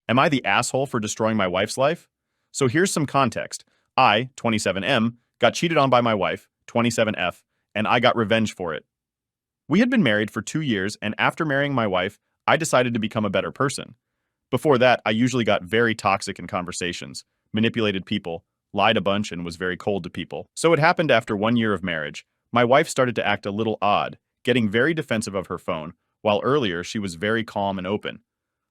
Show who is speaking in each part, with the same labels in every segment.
Speaker 1: Am I the asshole for destroying my wife's life? So here's some context. I, 27M, got cheated on by my wife, 27F, and I got revenge for it. We had been married for 2 years, and after marrying my wife, I decided to become a better person. Before that, I usually got very toxic in conversations, manipulated people, lied a bunch, and was very cold to people. So it happened after 1 year of marriage. My wife started to act a little odd, getting very defensive of her phone, while earlier she was very calm and open.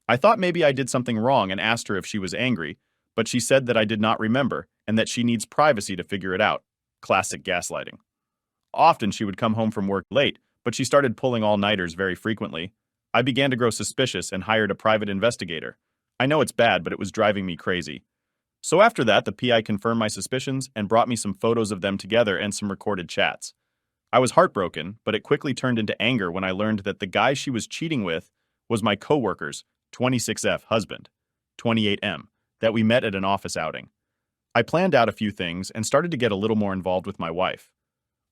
Speaker 1: I thought maybe I did something wrong and asked her if she was angry, but she said that I did not remember and that she needs privacy to figure it out. Classic gaslighting. Often she would come home from work late, but she started pulling all-nighters very frequently. I began to grow suspicious and hired a private investigator. I know it's bad, but it was driving me crazy. So after that, the PI confirmed my suspicions and brought me some photos of them together and some recorded chats. I was heartbroken, but it quickly turned into anger when I learned that the guy she was cheating with was my coworker's 26F husband, 28M, that we met at an office outing. I planned out a few things and started to get a little more involved with my wife.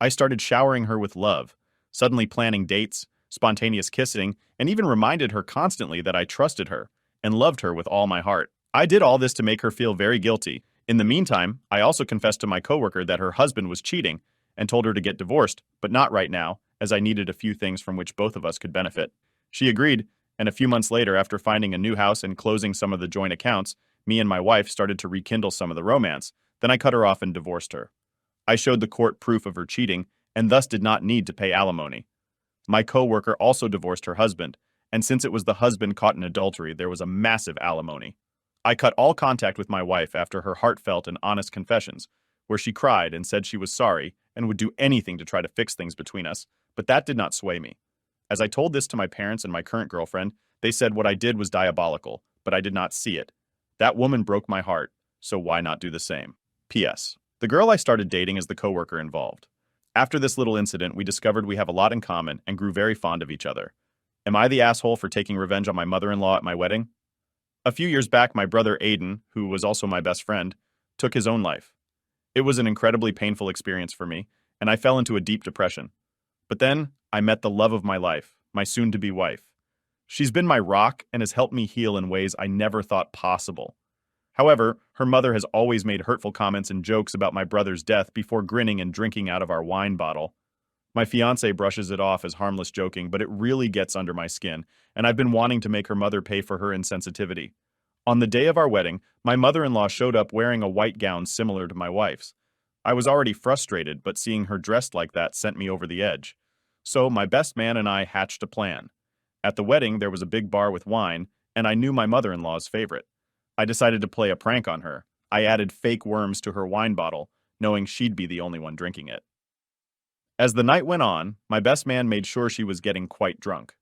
Speaker 1: I started showering her with love, suddenly planning dates, spontaneous kissing, and even reminded her constantly that I trusted her and loved her with all my heart. I did all this to make her feel very guilty. In the meantime, I also confessed to my coworker that her husband was cheating and told her to get divorced, but not right now, as I needed a few things from which both of us could benefit. She agreed, and a few months later, after finding a new house and closing some of the joint accounts, me and my wife started to rekindle some of the romance. Then I cut her off and divorced her. I showed the court proof of her cheating and thus did not need to pay alimony. My coworker also divorced her husband, and since it was the husband caught in adultery, there was a massive alimony. I cut all contact with my wife after her heartfelt and honest confessions, where she cried and said she was sorry and would do anything to try to fix things between us, but that did not sway me. As I told this to my parents and my current girlfriend, they said what I did was diabolical, but I did not see it. That woman broke my heart, so why not do the same? P.S. The girl I started dating is the coworker involved. After this little incident, we discovered we have a lot in common and grew very fond of each other. Am I the asshole for taking revenge on my mother-in-law at my wedding? A few years back, my brother Aiden, who was also my best friend, took his own life. It was an incredibly painful experience for me, and I fell into a deep depression. But then, I met the love of my life, my soon-to-be wife. She's been my rock and has helped me heal in ways I never thought possible. However, her mother has always made hurtful comments and jokes about my brother's death before grinning and drinking out of our wine bottle. My fiancé brushes it off as harmless joking, but it really gets under my skin, and I've been wanting to make her mother pay for her insensitivity. On the day of our wedding, my mother-in-law showed up wearing a white gown similar to my wife's. I was already frustrated, but seeing her dressed like that sent me over the edge. So my best man and I hatched a plan. At the wedding, there was a big bar with wine, and I knew my mother-in-law's favorite. I decided to play a prank on her. I added fake worms to her wine bottle, knowing she'd be the only one drinking it. As the night went on, my best man made sure she was getting quite drunk.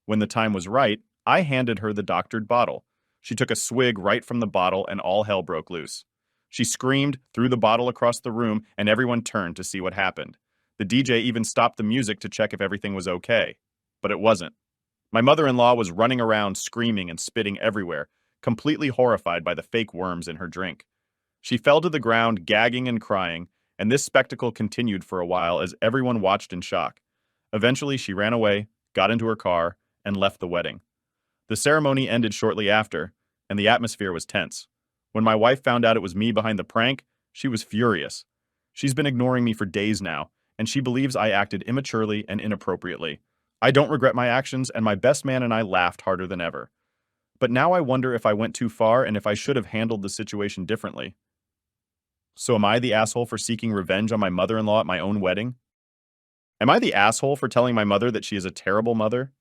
Speaker 1: When the time was right, I handed her the doctored bottle. She took a swig right from the bottle and all hell broke loose. She screamed, threw the bottle across the room, and everyone turned to see what happened. The DJ even stopped the music to check if everything was okay. But it wasn't. My mother-in-law was running around screaming and spitting everywhere, completely horrified by the fake worms in her drink. She fell to the ground, gagging and crying, and this spectacle continued for a while as everyone watched in shock. Eventually, she ran away, got into her car, and left the wedding. The ceremony ended shortly after, and the atmosphere was tense. When my wife found out it was me behind the prank, she was furious. She's been ignoring me for days now, and she believes I acted immaturely and inappropriately. I don't regret my actions, and my best man and I laughed harder than ever. But now I wonder if I went too far and if I should have handled the situation differently. So am I the asshole for seeking revenge on my mother-in-law at my own wedding? Am I the asshole for telling my mother that she is a terrible mother?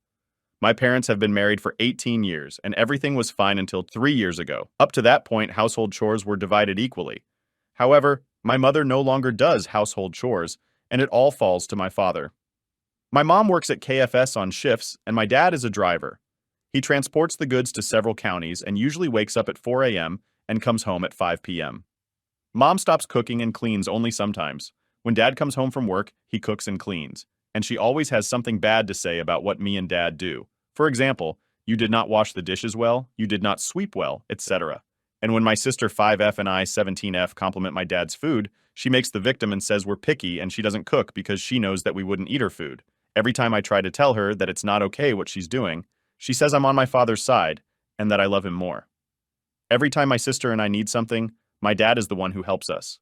Speaker 1: My parents have been married for 18 years, and everything was fine until 3 years ago. Up to that point, household chores were divided equally. However, my mother no longer does household chores, and it all falls to my father. My mom works at KFS on shifts, and my dad is a driver. He transports the goods to several counties and usually wakes up at 4 a.m. and comes home at 5 p.m. Mom stops cooking and cleans only sometimes. When Dad comes home from work, he cooks and cleans, and she always has something bad to say about what me and Dad do. For example, you did not wash the dishes well, you did not sweep well, etc. And when my sister 5F and I 17F compliment my dad's food, she makes the victim and says we're picky and she doesn't cook because she knows that we wouldn't eat her food. Every time I try to tell her that it's not okay what she's doing, she says I'm on my father's side and that I love him more. Every time my sister and I need something, my dad is the one who helps us.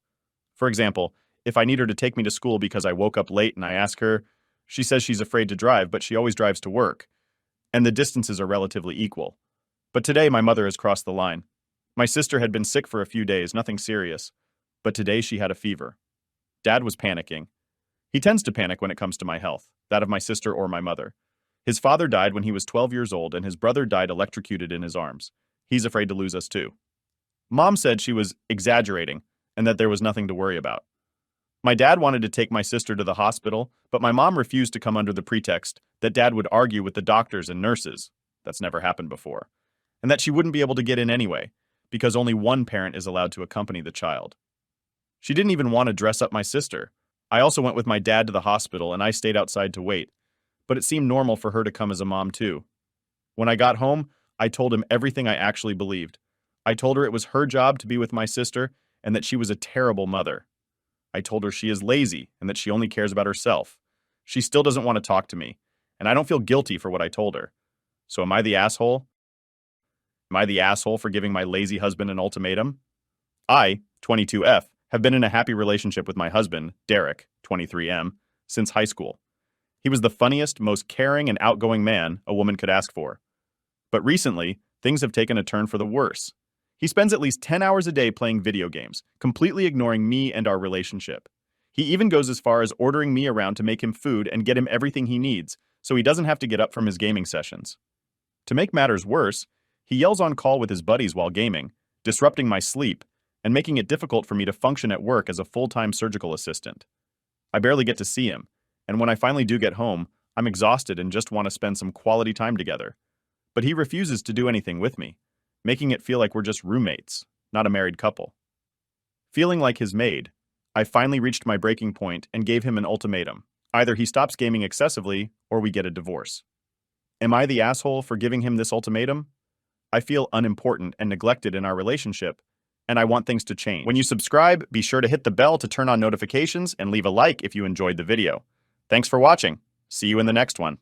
Speaker 1: For example, if I need her to take me to school because I woke up late and I ask her, she says she's afraid to drive, but she always drives to work, and the distances are relatively equal. But today my mother has crossed the line. My sister had been sick for a few days, nothing serious, but today she had a fever. Dad was panicking. He tends to panic when it comes to my health, that of my sister or my mother. His father died when he was 12 years old and his brother died electrocuted in his arms. He's afraid to lose us too. Mom said she was exaggerating and that there was nothing to worry about. My dad wanted to take my sister to the hospital, but my mom refused to come under the pretext that Dad would argue with the doctors and nurses. That's never happened before. And that she wouldn't be able to get in anyway, because only one parent is allowed to accompany the child. She didn't even want to dress up my sister. I also went with my dad to the hospital and I stayed outside to wait, but it seemed normal for her to come as a mom too. When I got home, I told him everything I actually believed. I told her it was her job to be with my sister and that she was a terrible mother. I told her she is lazy and that she only cares about herself. She still doesn't want to talk to me, and I don't feel guilty for what I told her. So am I the asshole? Am I the asshole for giving my lazy husband an ultimatum? I, 22F, have been in a happy relationship with my husband, Derek, 23M, since high school. He was the funniest, most caring and outgoing man a woman could ask for. But recently, things have taken a turn for the worse. He spends at least 10 hours a day playing video games, completely ignoring me and our relationship. He even goes as far as ordering me around to make him food and get him everything he needs, so he doesn't have to get up from his gaming sessions. To make matters worse, he yells on call with his buddies while gaming, disrupting my sleep, and making it difficult for me to function at work as a full-time surgical assistant. I barely get to see him, and when I finally do get home, I'm exhausted and just want to spend some quality time together. But he refuses to do anything with me, making it feel like we're just roommates, not a married couple. Feeling like his maid, I finally reached my breaking point and gave him an ultimatum. Either he stops gaming excessively, or we get a divorce. Am I the asshole for giving him this ultimatum? I feel unimportant and neglected in our relationship, and I want things to change. When you subscribe, be sure to hit the bell to turn on notifications and leave a like if you enjoyed the video. Thanks for watching. See you in the next one.